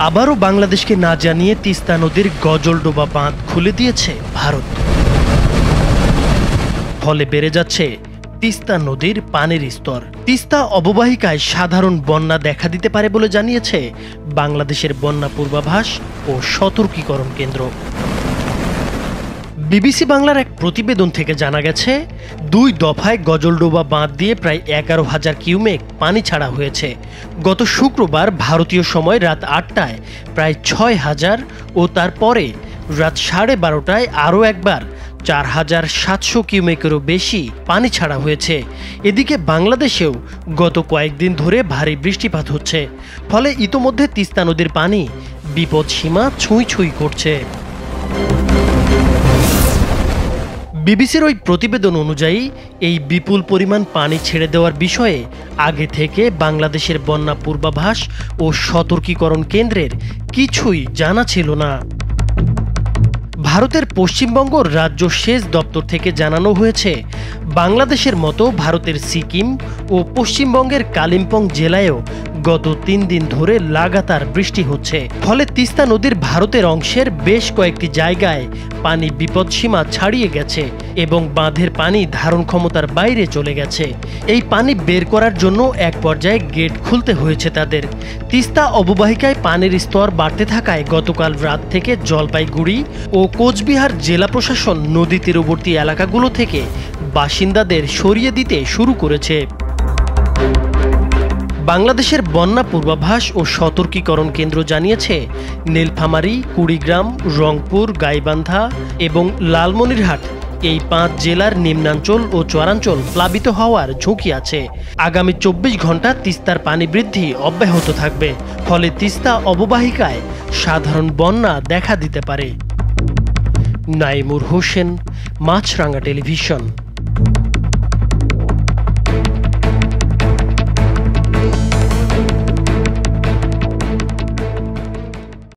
আবারও বাংলাদেশকে না জানিয়ে তিস্তা নদীর গজলডোবা বাঁধ খুলে দিয়েছে ভারত। ফলে বেড়ে যাচ্ছে তিস্তা নদীর পানির স্তর। তিস্তা অববাহিকায় সাধারণ বন্যা দেখা দিতে পারে বলে জানিয়েছে বাংলাদেশের বন্যা পূর্বাভাস ও সতর্কীকরণ কেন্দ্র। বিবিসি বাংলার এক প্রতিবেদন থেকে জানা গেছে, 2 দফায় গজলডোবা বাঁধ দিয়ে প্রায় 11,000 কিউমেক পানি ছাড়া হয়েছে। গত শুক্রবার ভারতীয় সময় রাত 8টায় প্রায় 6,000 ও তারপরে রাত 12:30টায় আরও একবার 4,700 কিউমেকেরও বেশি পানি ছাড়া হয়েছে। এদিকে বাংলাদেশেও গত কয়েকদিন ধরে ভারী বৃষ্টিপাত হচ্ছে, ফলে ইতোমধ্যে তিস্তা নদীর পানি বিপদসীমা ছুঁই ছুঁই করছে। বিবিসির ওই প্রতিবেদন অনুযায়ী এই বিপুল পরিমাণ পানি ছেড়ে দেওয়ার বিষয়ে আগে থেকে বাংলাদেশের বন্যা পূর্বাভাস ও সতর্কীকরণ কেন্দ্রের কিছুই জানা ছিল না। ভারতের পশ্চিমবঙ্গ রাজ্য সেচ দপ্তর থেকে জানানো হয়েছে, বাংলাদেশের মতো ভারতের সিকিম ও পশ্চিমবঙ্গের কালিম্পং জেলায়ও গত 3 দিন ধরে লাগাতার বৃষ্টি হচ্ছে। ফলে তিস্তা নদীর ভারতের অংশের বেশ কয়েকটি জায়গায় পানি বিপদসীমা ছাড়িয়ে গেছে এবং বাঁধের পানি ধারণ ক্ষমতার বাইরে চলে গেছে। এই পানি বের করার জন্য এক পর্যায়ে গেট খুলতে হয়েছে তাদের। তিস্তা অববাহিকায় পানির স্তর বাড়তে থাকায় গতকাল রাত থেকে জলপাইগুড়ি ও কোচবিহার জেলা প্রশাসন নদী তীরবর্তী এলাকাগুলো থেকে বাসিন্দাদের সরিয়ে দিতে শুরু করেছে। বাংলাদেশের বন্যা পূর্বাভাস ও সতর্কীকরণ কেন্দ্র জানিয়েছে, নীলফামারী, কুড়িগ্রাম, রংপুর, গাইবান্ধা এবং লালমনিরহাট এই 5 জেলার নিম্নাঞ্চল ও চরাঞ্চল প্লাবিত হওয়ার ঝুঁকি আছে। আগামী 24 ঘন্টা তিস্তার পানি বৃদ্ধি অব্যাহত থাকবে, ফলে তিস্তা অববাহিকায় সাধারণ বন্যা দেখা দিতে পারে। নাইমুর হোসেন, মাছরাঙা টেলিভিশন।